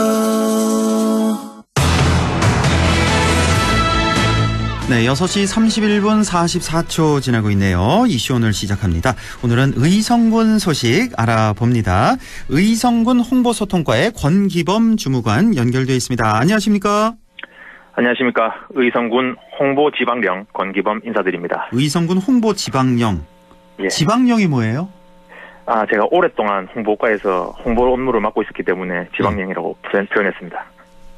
네, 6시 31분 44초 지나고 있네요. 이슈 오늘 시작합니다. 오늘은 의성군 소식 알아봅니다. 의성군 홍보소통과의 권기범 주무관 연결되어 있습니다. 안녕하십니까? 안녕하십니까. 의성군 홍보지방령 권기범 인사드립니다. 의성군 홍보지방령. 예. 지방령이 뭐예요? 제가 오랫동안 홍보과에서 홍보 업무를 맡고 있었기 때문에 지방령이라고 표현했습니다.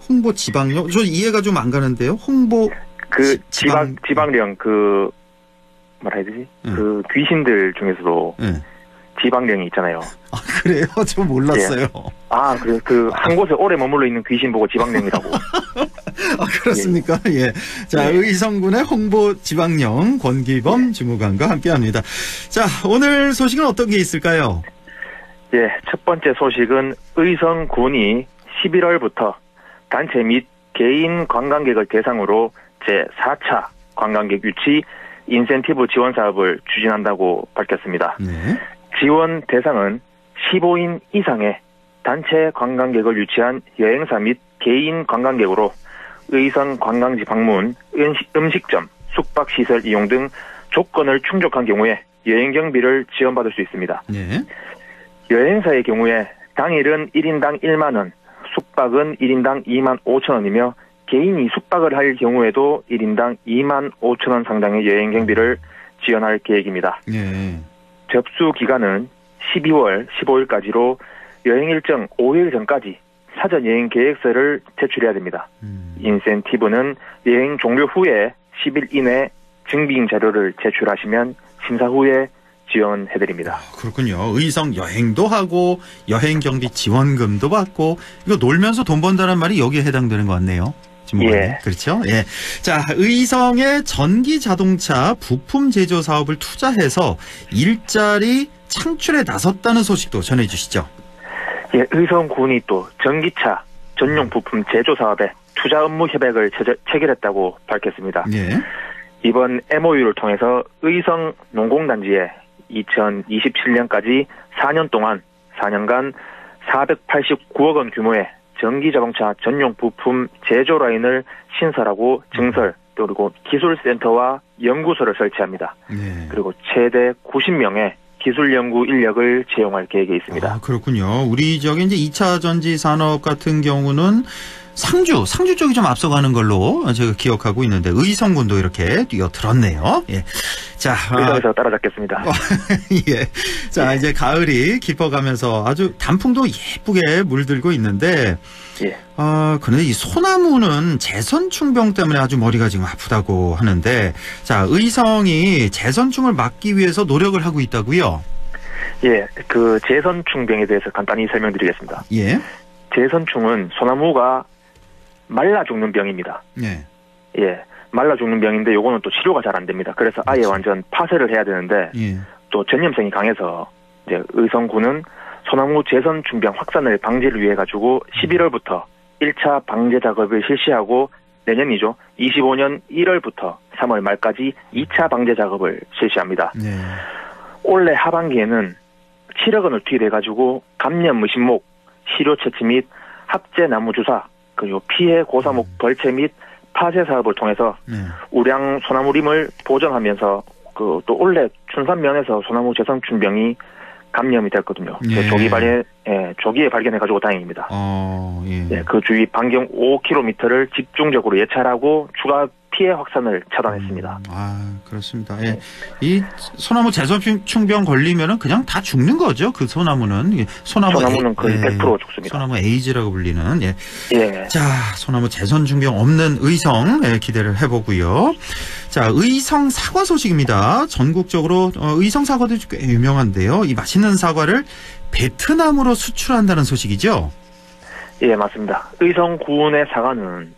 홍보지방령? 저 이해가 좀 안 가는데요. 홍보 지방령 뭐라 해야 되지? 그 귀신들 중에서도 지방령이 있잖아요. 아, 그래요? 저 몰랐어요. 예. 한 곳에 오래 머물러 있는 귀신 보고 지방령이라고. 아, 그렇습니까? 예. 자, 예. 의성군의 홍보 지방령 권기범 주무관과 함께 합니다. 자, 오늘 소식은 어떤 게 있을까요? 예, 첫 번째 소식은 의성군이 11월부터 단체 및 개인 관광객을 대상으로 제4차 관광객 유치 인센티브 지원 사업을 추진한다고 밝혔습니다. 네. 지원 대상은 15인 이상의 단체 관광객을 유치한 여행사 및 개인 관광객으로 의성 관광지 방문, 음식점, 숙박시설 이용 등 조건을 충족한 경우에 여행 경비를 지원받을 수 있습니다. 네. 여행사의 경우에 당일은 1인당 1만 원, 숙박은 1인당 2만 5천 원이며 개인이 숙박을 할 경우에도 1인당 2만 5천 원 상당의 여행 경비를 지원할 계획입니다. 네. 접수 기간은 12월 15일까지로 여행 일정 5일 전까지 사전 여행 계획서를 제출해야 됩니다. 인센티브는 여행 종료 후에 10일 이내 증빙 자료를 제출하시면 심사 후에 지원해드립니다. 그렇군요. 의성 여행도 하고 여행 경비 지원금도 받고 이거 놀면서 돈 번다는 말이 여기에 해당되는 것 같네요. 예. 그렇죠? 예. 자, 의성의 전기 자동차 부품 제조 사업을 투자해서 일자리 창출에 나섰다는 소식도 전해주시죠. 예, 의성군이 또 전기차 전용 부품 제조 사업에 투자 업무 협약을 체결했다고 밝혔습니다. 예. 이번 MOU를 통해서 의성 농공단지에 2027년까지 4년 동안 4년간 489억 원 규모의 전기자동차 전용 부품 제조 라인을 신설하고 증설 그리고 기술센터와 연구소를 설치합니다. 네. 그리고 최대 90명의 기술 연구 인력을 채용할 계획에 있습니다. 아, 그렇군요. 우리 저기 이제 2차 전지 산업 같은 경우는 상주 쪽이 좀 앞서가는 걸로 제가 기억하고 있는데 의성군도 이렇게 뛰어들었네요. 예. 자, 의성에서 따라잡겠습니다. 예. 자, 이제 가을이 깊어가면서 아주 단풍도 예쁘게 물들고 있는데, 예. 그런데 이 소나무는 재선충병 때문에 아주 머리가 지금 아프다고 하는데, 자, 의성이 재선충을 막기 위해서 노력을 하고 있다고요? 예, 그 재선충병에 대해서 간단히 설명드리겠습니다. 예. 재선충은 소나무가 말라 죽는 병입니다. 네. 예, 말라 죽는 병인데 요거는 또 치료가 잘 안 됩니다. 그래서 아예 완전 파쇄를 해야 되는데 예. 또 전염성이 강해서 이제 의성군은 소나무 재선충병 확산을 방지를 위해 가지고 11월부터 1차 방제 작업을 실시하고 내년이죠. 25년 1월부터 3월 말까지 2차 방제 작업을 실시합니다. 네. 올해 하반기에는 7억 원을 투입해가지고 감염 의심목, 시료 채취 및 합재 나무 주사, 그리고 피해 고사목 벌채 및 파쇄 사업을 통해서 우량 소나무림을 보정하면서 그 또 올해 춘산면에서 소나무 재선충병이 감염이 됐거든요. 예. 조기에 발견해가지고 다행입니다. 예. 예, 그 주위 반경 5km를 집중적으로 예찰하고 추가 피해 확산을 차단했습니다. 그렇습니다. 예. 이 소나무 재선충병 걸리면은 그냥 다 죽는 거죠. 그 소나무는. 소나무는 거의 100% 죽습니다. 소나무 에이즈라고 불리는. 예. 예. 자, 소나무 재선충병 없는 의성 기대를 해보고요. 자, 의성 사과 소식입니다. 전국적으로 의성 사과도 꽤 유명한데요. 이 맛있는 사과를 베트남으로 수출한다는 소식이죠? 예, 맞습니다. 의성군의 사과는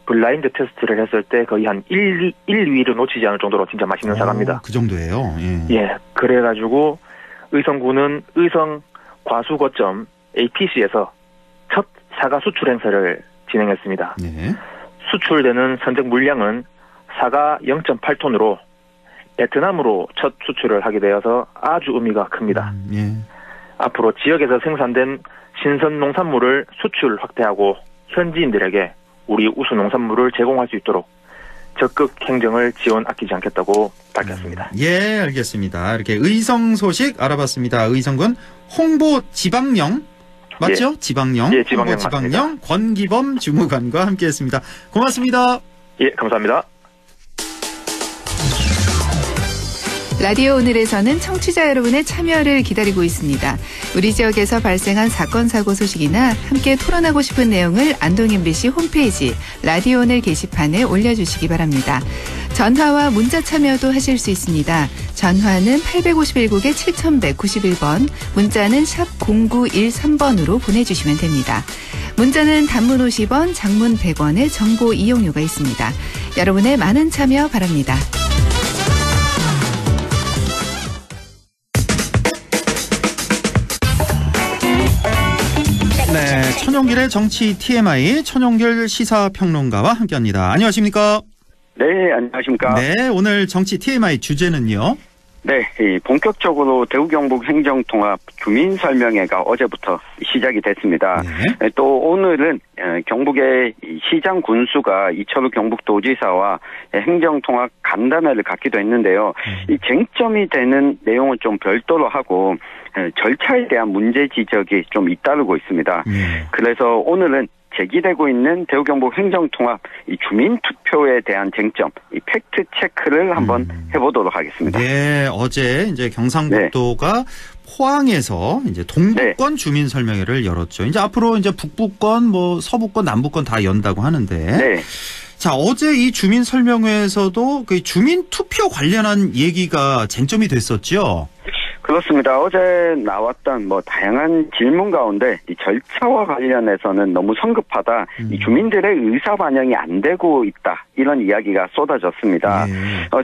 블라인드 테스트를 했을 때 거의 한 1, 2위를 놓치지 않을 정도로 진짜 맛있는 사과입니다. 그 정도예요? 예, 그래가지고 의성군은 의성 과수거점 APC에서 첫 사과 수출 행사를 진행했습니다. 네. 수출되는 선적 물량은 사과 0.8톤으로 베트남으로 첫 수출을 하게 되어서 아주 의미가 큽니다. 예. 앞으로 지역에서 생산된 신선 농산물을 수출 확대하고 현지인들에게 우리 우수 농산물을 제공할 수 있도록 적극 행정을 지원 아끼지 않겠다고 밝혔습니다. 예, 알겠습니다. 이렇게 의성 소식 알아봤습니다. 의성군 홍보 지방령 맞죠? 예. 지방령. 예, 지방령 홍보 지방령 권기범 주무관과 함께했습니다. 고맙습니다. 예, 감사합니다. 라디오 오늘에서는 청취자 여러분의 참여를 기다리고 있습니다. 우리 지역에서 발생한 사건 사고 소식이나 함께 토론하고 싶은 내용을 안동 MBC 홈페이지 라디오 오늘 게시판에 올려주시기 바랍니다. 전화와 문자 참여도 하실 수 있습니다. 전화는 851국에 7191번, 문자는 샵 0913번으로 보내주시면 됩니다. 문자는 단문 50원, 장문 100원의 정보 이용료가 있습니다. 여러분의 많은 참여 바랍니다. 네, 천용길의 정치 TMI 천용길 시사평론가와 함께합니다. 안녕하십니까? 네, 안녕하십니까? 네, 오늘 정치 TMI 주제는요? 네, 본격적으로 대구 경북 행정통합 주민설명회가 어제부터 시작이 됐습니다. 네. 또 오늘은 경북의 시장 군수가 이철우 경북도지사와 행정통합 간담회를 갖기도 했는데요. 이 쟁점이 되는 내용은 좀 별도로 하고 절차에 대한 문제 지적이 좀 잇따르고 있습니다. 그래서 오늘은 제기되고 있는 대구 경북 행정통합 이 주민투표에 대한 쟁점, 이 팩트 체크를 한번 해보도록 하겠습니다. 네, 어제 이제 경상북도가 포항에서 이제 동부권 주민 설명회를 열었죠. 이제 앞으로 이제 북부권, 뭐 서부권, 남부권 다 연다고 하는데. 네. 자, 어제 이 주민 설명회에서도 그 주민 투표 관련한 얘기가 쟁점이 됐었죠. 그렇습니다. 어제 나왔던 다양한 질문 가운데 이 절차와 관련해서는 너무 성급하다. 이 주민들의 의사 반영이 안 되고 있다. 이런 이야기가 쏟아졌습니다.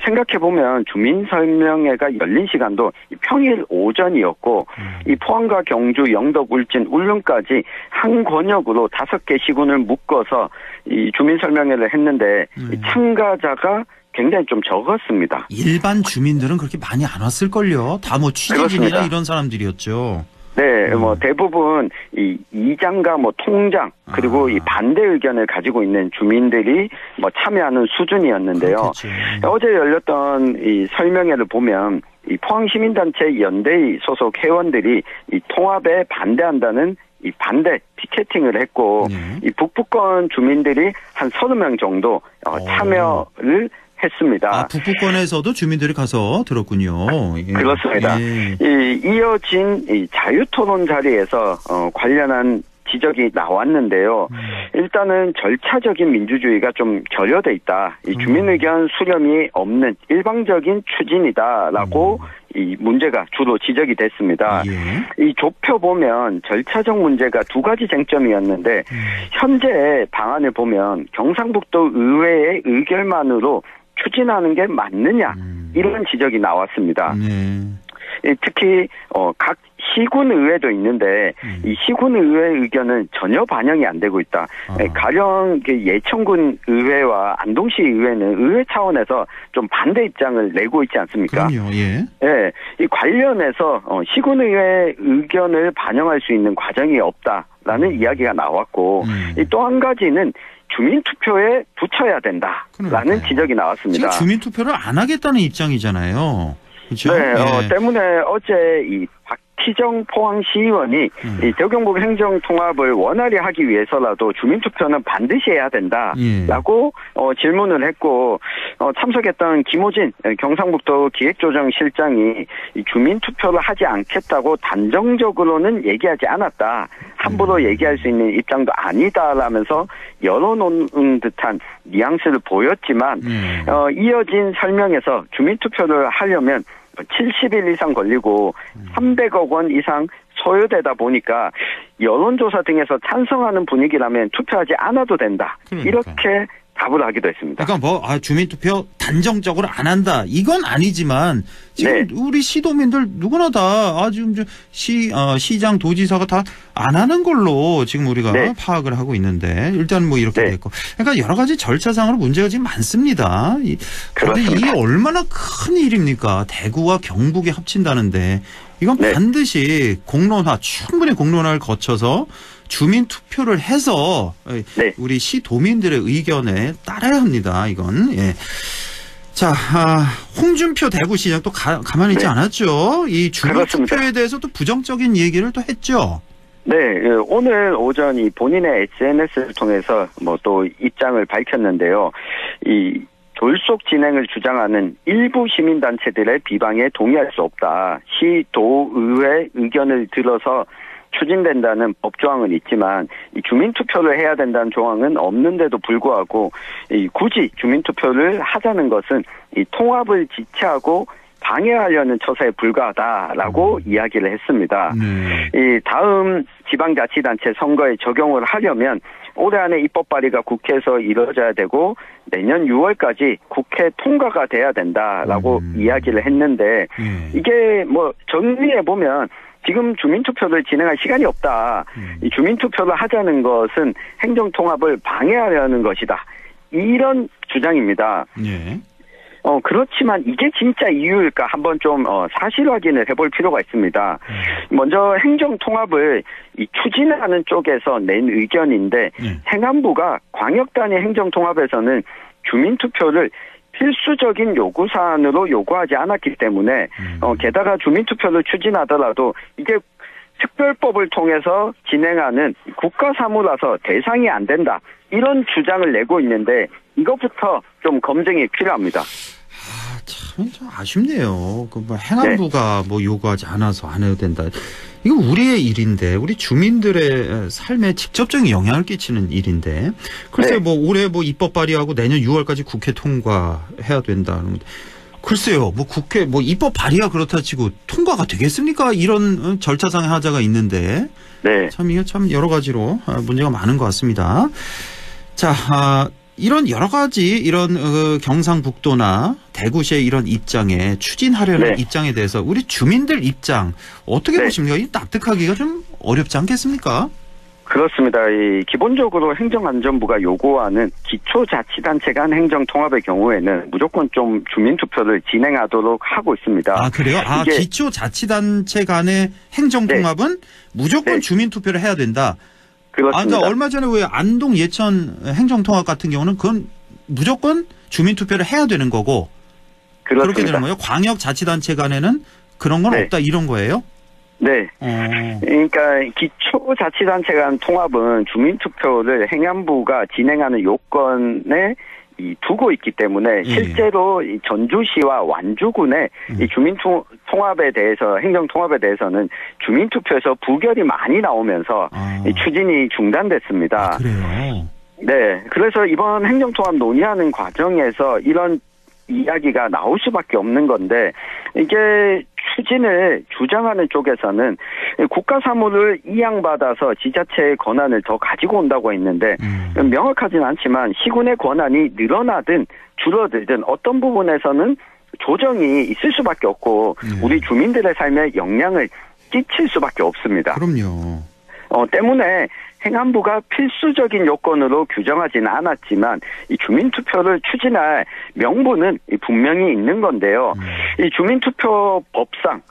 생각해보면 주민설명회가 열린 시간도 평일 오전이었고 이 포항과 경주, 영덕, 울진, 울릉까지 한 권역으로 5개 시군을 묶어서 이 주민설명회를 했는데 이 참가자가 굉장히 좀 적었습니다. 일반 주민들은 그렇게 많이 안 왔을걸요. 다 뭐 취재진이나 이런 사람들이었죠. 네, 뭐 대부분 이 이장과 뭐 통장 그리고 이 반대 의견을 가지고 있는 주민들이 뭐 참여하는 수준이었는데요. 그렇겠죠. 어제 열렸던 이 설명회를 보면 이 포항시민단체 연대의 소속 회원들이 이 통합에 반대한다는 이 반대 피켓팅을 했고 이 북부권 주민들이 한 30명 정도 참여를 했습니다. 북부권에서도 주민들이 가서 들었군요. 예. 그렇습니다. 예. 이어진 이 자유토론 자리에서 관련한 지적이 나왔는데요. 일단은 절차적인 민주주의가 좀 결여돼 있다. 이 주민 의견 수렴이 없는 일방적인 추진이다라고 이 문제가 주로 지적이 됐습니다. 이 좁혀 보면 절차적 문제가 두 가지 쟁점이었는데 현재 방안을 보면 경상북도 의회의 의결만으로 추진하는 게 맞느냐 이런 지적이 나왔습니다. 특히 각 시군 의회도 있는데 이 시군 의회 의견은 전혀 반영이 안 되고 있다. 가령 예천군 의회와 안동시 의회는 의회 차원에서 좀 반대 입장을 내고 있지 않습니까? 그럼요. 예. 네, 이 관련해서 시군 의회 의견을 반영할 수 있는 과정이 없다라는 이야기가 나왔고 또 한 가지는 주민투표에 붙여야 된다라는 지적이 나왔습니다. 지금 주민투표를 안 하겠다는 입장이잖아요. 그렇죠? 네, 때문에 어제 이 박희정 포항시의원이 이 대구경북 행정통합을 원활히 하기 위해서라도 주민투표는 반드시 해야 된다라고 질문을 했고 참석했던 김호진 경상북도 기획조정실장이 이 주민투표를 하지 않겠다고 단정적으로는 얘기하지 않았다. 함부로 얘기할 수 있는 입장도 아니다라면서 열어놓은 듯한 뉘앙스를 보였지만 이어진 설명에서 주민투표를 하려면 70일 이상 걸리고 300억 원 이상 소요되다 보니까 여론조사 등에서 찬성하는 분위기라면 투표하지 않아도 된다. 이렇게 답을 하기도 했습니다. 그러니까 주민투표 단정적으로 안 한다. 이건 아니지만 지금 우리 시도민들 누구나 다 지금 시장 도지사가 다 안 하는 걸로 지금 우리가 파악을 하고 있는데 일단 뭐 이렇게 됐고 그러니까 여러 가지 절차상으로 문제가 지금 많습니다. 그런데 이게 얼마나 큰 일입니까? 대구와 경북이 합친다는데 이건 반드시 충분히 공론화를 거쳐서 주민투표를 해서 우리 시도민들의 의견에 따라야 합니다. 이건. 예. 자, 홍준표 대구시장 또 가만히 있지 않았죠. 이 주민투표에 대해서 또 부정적인 얘기를 또 했죠. 네, 오늘 오전 이 본인의 SNS를 통해서 뭐 또 입장을 밝혔는데요. 이 졸속 진행을 주장하는 일부 시민단체들의 비방에 동의할 수 없다. 시, 도, 의회 의견을 들어서 추진된다는 법조항은 있지만 이 주민투표를 해야 된다는 조항은 없는데도 불구하고 굳이 주민투표를 하자는 것은 이 통합을 지체하고 방해하려는 처사에 불과하다라고 이야기를 했습니다. 이 다음 지방자치단체 선거에 적용을 하려면 올해 안에 입법 발의가 국회에서 이루어져야 되고 내년 6월까지 국회 통과가 돼야 된다라고 이야기를 했는데 이게 뭐 정리해 보면 지금 주민투표를 진행할 시간이 없다. 이 주민투표를 하자는 것은 행정통합을 방해하려는 것이다. 이런 주장입니다. 그렇지만 이게 진짜 이유일까 한번 좀 사실 확인을 해볼 필요가 있습니다. 먼저 행정통합을 추진하는 쪽에서 낸 의견인데 행안부가 광역단위 행정통합에서는 주민투표를 필수적인 요구사안으로 요구하지 않았기 때문에 게다가 주민투표를 추진하더라도 이게 특별법을 통해서 진행하는 국가사무라서 대상이 안 된다. 이런 주장을 내고 있는데 이것부터 좀 검증이 필요합니다. 참 아쉽네요. 행안부가 요구하지 않아서 안 해도 된다. 이거 우리의 일인데 우리 주민들의 삶에 직접적인 영향을 끼치는 일인데 글쎄요 올해 입법 발의하고 내년 6월까지 국회 통과해야 된다는 글쎄요 국회 입법 발의가 그렇다 치고 통과가 되겠습니까? 이런 절차상의 하자가 있는데 참 이게 참 여러 가지로 문제가 많은 것 같습니다. 자 이런 여러 가지 이런 경상북도나 대구시의 이런 입장에 추진하려는 입장에 대해서 우리 주민들 입장 어떻게 보십니까? 이 납득하기가 좀 어렵지 않겠습니까? 그렇습니다. 기본적으로 행정안전부가 요구하는 기초자치단체 간 행정통합의 경우에는 무조건 좀 주민투표를 진행하도록 하고 있습니다. 아, 그래요? 기초자치단체 간의 행정통합은 네. 무조건 네. 주민투표를 해야 된다. 그렇습니다. 그러니까 얼마 전에 왜 안동 예천 행정통합 같은 경우는 그건 무조건 주민투표를 해야 되는 거고. 그렇습니다. 그렇게 되는 거예요? 광역자치단체 간에는 그런 건 네. 없다 이런 거예요? 네. 그러니까 기초자치단체 간 통합은 주민투표를 행안부가 진행하는 요건에 두고 있기 때문에 실제로 이 전주시와 완주군의 이 주민통합에 대해서 행정통합에 대해서는 주민투표에서 부결이 많이 나오면서 이 추진이 중단됐습니다. 그래요? 네. 그래서 이번 행정통합 논의하는 과정에서 이런 이야기가 나올 수밖에 없는 건데 이게 추진을 주장하는 쪽에서는 국가 사무를 이양받아서 지자체의 권한을 더 가지고 온다고 했는데 명확하진 않지만 시군의 권한이 늘어나든 줄어들든 어떤 부분에서는 조정이 있을 수밖에 없고 우리 주민들의 삶에 영향을 끼칠 수밖에 없습니다. 그럼요. 때문에 행안부가 필수적인 요건으로 규정하지는 않았지만 이 주민투표를 추진할 명분은 분명히 있는 건데요. 이 주민투표법상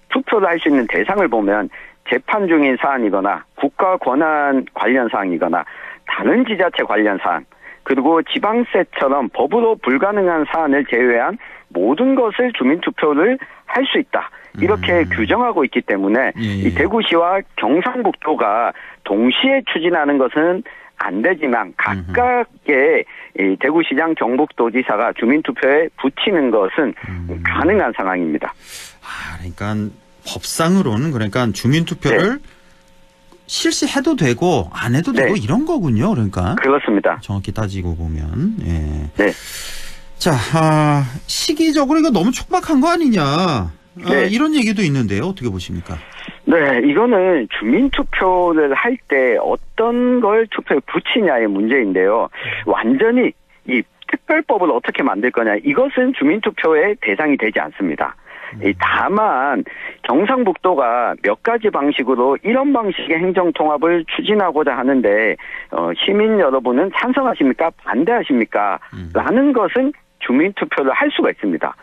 투표를 할 수 있는 대상을 보면 재판 중인 사안이거나 국가 권한 관련 사항이거나 다른 지자체 관련 사안 그리고 지방세처럼 법으로 불가능한 사안을 제외한 모든 것을 주민투표를 할 수 있다. 이렇게 규정하고 있기 때문에 이 대구시와 경상북도가 동시에 추진하는 것은 안 되지만 각각의 이 대구시장 경북도지사가 주민투표에 붙이는 것은 가능한 상황입니다. 그러니까 법상으로는 그러니까 주민투표를 실시해도 되고 안 해도 되고 이런 거군요. 그러니까 그렇습니다. 정확히 따지고 보면 네. 자, 시기적으로 이거 너무 촉박한 거 아니냐. 이런 얘기도 있는데요. 어떻게 보십니까? 네, 이거는 주민투표를 할 때 어떤 걸 투표에 붙이냐의 문제인데요. 완전히 이 특별법을 어떻게 만들 거냐, 이것은 주민투표의 대상이 되지 않습니다. 다만 경상북도가 몇 가지 방식으로 이런 방식의 행정통합을 추진하고자 하는데 시민 여러분은 찬성하십니까? 반대하십니까? 라는 것은 주민투표를 할 수가 있습니다.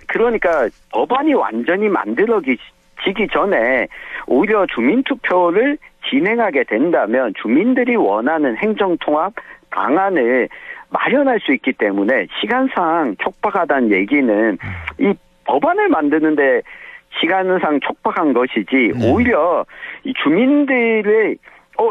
그러니까 법안이 완전히 만들어지기 전에 오히려 주민투표를 진행하게 된다면 주민들이 원하는 행정통합 방안을 마련할 수 있기 때문에 시간상 촉박하다는 얘기는 이 법안을 만드는데 시간상 촉박한 것이지 오히려 이 주민들의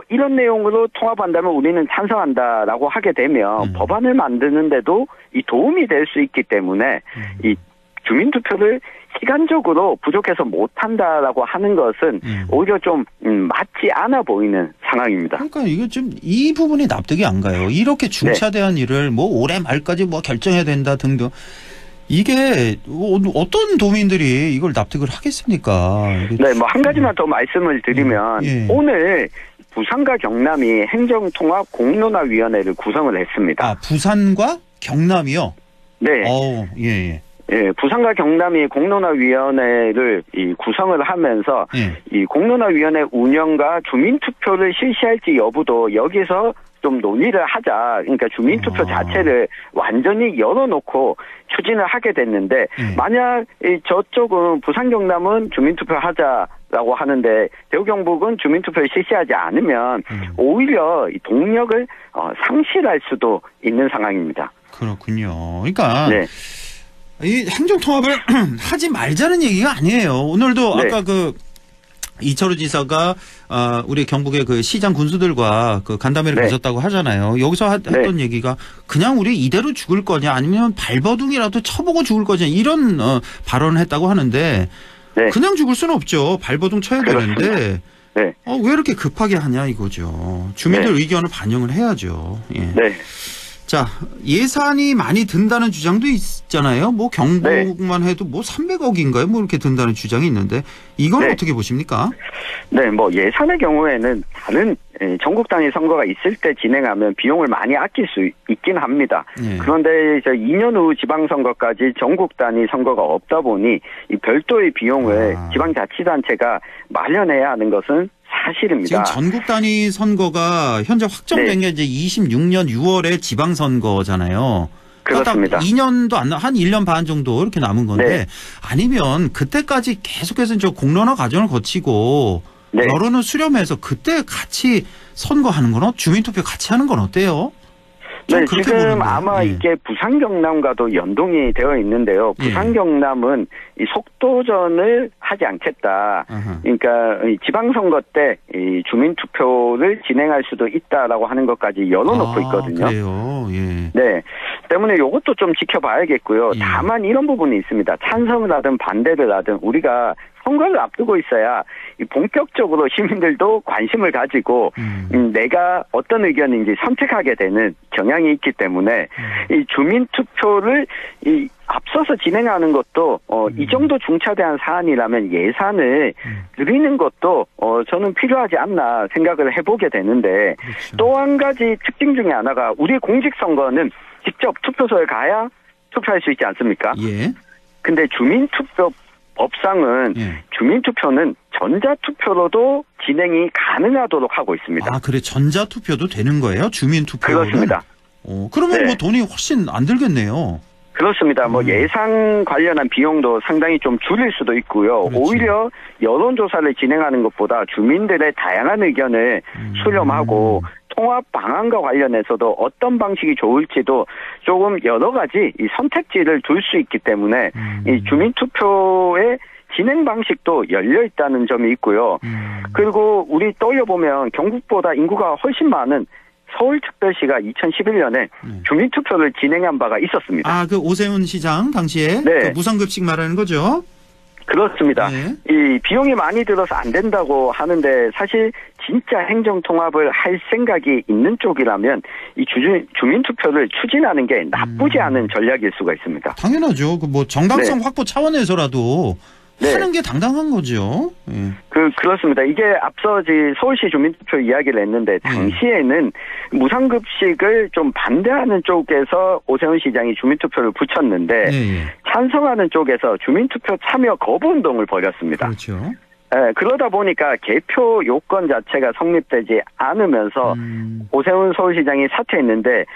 이런 내용으로 통합한다면 우리는 찬성한다라고 하게 되면 법안을 만드는데도 이 도움이 될 수 있기 때문에 이 주민투표를 시간적으로 부족해서 못한다라고 하는 것은 오히려 좀 맞지 않아 보이는 상황입니다. 그러니까 이거 좀 이 부분이 납득이 안 가요. 이렇게 중차대한 일을 뭐 올해 말까지 뭐 결정해야 된다 등등. 이게 어떤 도민들이 이걸 납득을 하겠습니까? 네, 뭐 한 가지만 더 말씀을 드리면 오늘 부산과 경남이 행정통합 공론화위원회를 구성을 했습니다. 부산과 경남이요? 네. 부산과 경남이 공론화위원회를 구성을 하면서 이 공론화위원회 운영과 주민투표를 실시할지 여부도 여기서 좀 논의를 하자. 그러니까 주민투표 자체를 완전히 열어놓고 추진을 하게 됐는데 만약 저쪽은 부산 경남은 주민투표 하자라고 하는데 대구 경북은 주민투표를 실시하지 않으면 오히려 이 동력을 상실할 수도 있는 상황입니다. 그렇군요. 그러니까 이 행정통합을 하지 말자는 얘기가 아니에요. 오늘도 아까 이철우 지사가 우리 경북의 그 시장 군수들과 그 간담회를 가졌다고 하잖아요. 여기서 했던 얘기가 그냥 우리 이대로 죽을 거냐 아니면 발버둥이라도 쳐보고 죽을 거냐 이런 발언을 했다고 하는데 그냥 죽을 수는 없죠. 발버둥 쳐야 되는데 왜 이렇게 급하게 하냐 이거죠. 주민들 의견을 반영을 해야죠. 자, 예산이 많이 든다는 주장도 있잖아요. 뭐 경북만 해도 뭐 300억인가요? 뭐 이렇게 든다는 주장이 있는데 이건 어떻게 보십니까? 네, 뭐 예산의 경우에는 다른 전국 단위 선거가 있을 때 진행하면 비용을 많이 아낄 수 있긴 합니다. 그런데 이제 2년 후 지방선거까지 전국 단위 선거가 없다 보니 이 별도의 비용을 지방자치단체가 마련해야 하는 것은 사실입니다. 지금 전국 단위 선거가 현재 확정된 게 이제 26년 6월에 지방선거잖아요. 그렇습니다. 2년도 한 1년 반 정도 이렇게 남은 건데 아니면 그때까지 계속해서 저 공론화 과정을 거치고 여론을 수렴해서 그때 같이 선거하는 거는 주민투표 같이 하는 건 어때요? 네, 지금 아마 이게 부산 경남과도 연동이 되어 있는데요. 부산 경남은 이 속도전을 하지 않겠다. 그러니까 이 지방선거 때 이 주민투표를 진행할 수도 있다라고 하는 것까지 열어놓고 있거든요. 그래요? 예. 네. 때문에 이것도 좀 지켜봐야겠고요. 다만 이런 부분이 있습니다. 찬성을 하든 반대를 하든 우리가 선거를 앞두고 있어야 본격적으로 시민들도 관심을 가지고 내가 어떤 의견인지 선택하게 되는 경향이 있기 때문에 이 주민투표를 앞서서 진행하는 것도 이 정도 중차대한 사안이라면 예산을 늘리는 것도 저는 필요하지 않나 생각을 해보게 되는데 또 한 가지 특징 중에 하나가 우리 공직선거는 직접 투표소에 가야 투표할 수 있지 않습니까? 예. 근데 주민투표 법상은 주민투표는 전자투표로도 진행이 가능하도록 하고 있습니다. 아, 그래. 전자투표도 되는 거예요? 주민투표는? 그렇습니다. 그러면 뭐 돈이 훨씬 안 들겠네요. 그렇습니다. 뭐 예산 관련한 비용도 상당히 좀 줄일 수도 있고요. 오히려 여론조사를 진행하는 것보다 주민들의 다양한 의견을 수렴하고 통합 방안과 관련해서도 어떤 방식이 좋을지도 조금 여러 가지 이 선택지를 둘 수 있기 때문에 이 주민투표의 진행 방식도 열려 있다는 점이 있고요. 그리고 우리 떠올려보면 경북보다 인구가 훨씬 많은 서울특별시가 2011년에 주민투표를 진행한 바가 있었습니다. 아, 그 오세훈 시장 당시에 그 무상급식 말하는 거죠? 그렇습니다. 이 비용이 많이 들어서 안 된다고 하는데 사실 진짜 행정통합을 할 생각이 있는 쪽이라면 이 주민투표를 추진하는 게 나쁘지 않은 전략일 수가 있습니다. 당연하죠. 그 뭐 정당성 확보 차원에서라도 하는 게 당당한 거죠. 그렇습니다. 이게 앞서 서울시 주민투표 이야기를 했는데 당시에는 무상급식을 좀 반대하는 쪽에서 오세훈 시장이 주민투표를 붙였는데 찬성하는 쪽에서 주민투표 참여 거부 운동을 벌였습니다. 그렇죠. 그러다 보니까 개표 요건 자체가 성립되지 않으면서 오세훈 서울시장이 사퇴했는데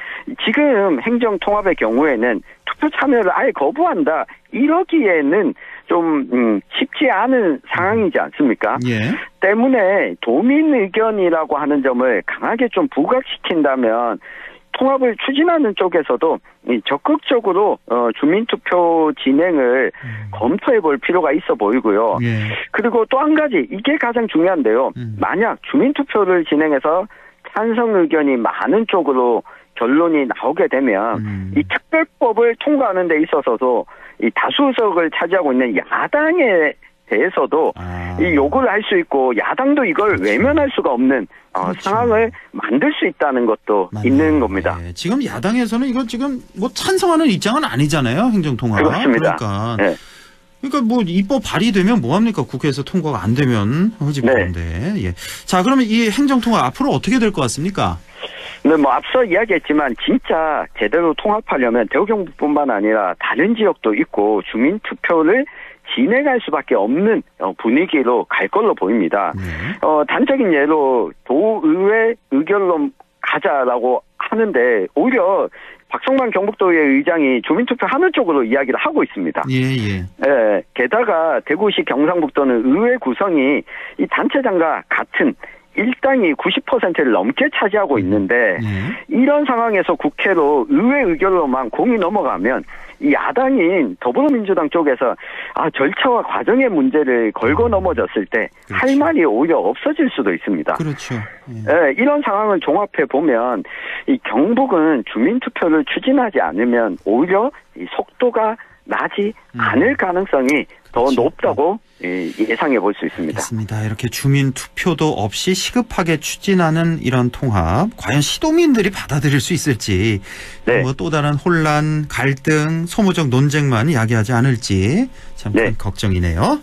지금 행정통합의 경우에는 투표 참여를 아예 거부한다 이러기에는 좀 쉽지 않은 상황이지 않습니까? 때문에 도민 의견이라고 하는 점을 강하게 좀 부각시킨다면 통합을 추진하는 쪽에서도 적극적으로 주민투표 진행을 검토해 볼 필요가 있어 보이고요. 그리고 또 한 가지 이게 가장 중요한데요. 만약 주민투표를 진행해서 찬성 의견이 많은 쪽으로 결론이 나오게 되면 이 특별법을 통과하는 데 있어서도 이 다수석을 차지하고 있는 야당에 대해서도 이 요구를 할 수 있고 야당도 이걸 외면할 수가 없는 상황을 만들 수 있다는 것도 있는 겁니다. 지금 야당에서는 이거 지금 뭐 찬성하는 입장은 아니잖아요. 행정통합. 그렇습니다. 그러니까 뭐 입법 발의되면 뭐합니까? 국회에서 통과가 안 되면 허지부인데. 자, 그러면 이 행정통합 앞으로 어떻게 될 것 같습니까? 네, 뭐 앞서 이야기했지만 진짜 제대로 통합하려면 대구 경북뿐만 아니라 다른 지역도 있고 주민투표를 진행할 수밖에 없는 분위기로 갈 걸로 보입니다. 단적인 예로 도의회 의결로 가자라고 하는데 오히려 박성만 경북도의회 의장이 주민투표 하는 쪽으로 이야기를 하고 있습니다. 게다가 대구시 경상북도는 의회 구성이 이 단체장과 같은 일당이 90%를 넘게 차지하고 있는데 이런 상황에서 국회로 의회 의결로만 공이 넘어가면 이 야당인 더불어민주당 쪽에서 절차와 과정의 문제를 걸고 넘어졌을 때 할 말이 오히려 없어질 수도 있습니다. 그렇죠. 이런 상황을 종합해 보면 이 경북은 주민투표를 추진하지 않으면 오히려 이 속도가 나지 않을 가능성이 더 높다고 예상해 볼 수 있습니다. 맞습니다. 이렇게 주민 투표도 없이 시급하게 추진하는 이런 통합, 과연 시도민들이 받아들일 수 있을지, 뭐 또 다른 혼란, 갈등, 소모적 논쟁만 야기하지 않을지 참 큰 걱정이네요.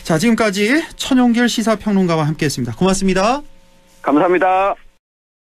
자, 지금까지 천용길 시사평론가와 함께했습니다. 고맙습니다. 감사합니다.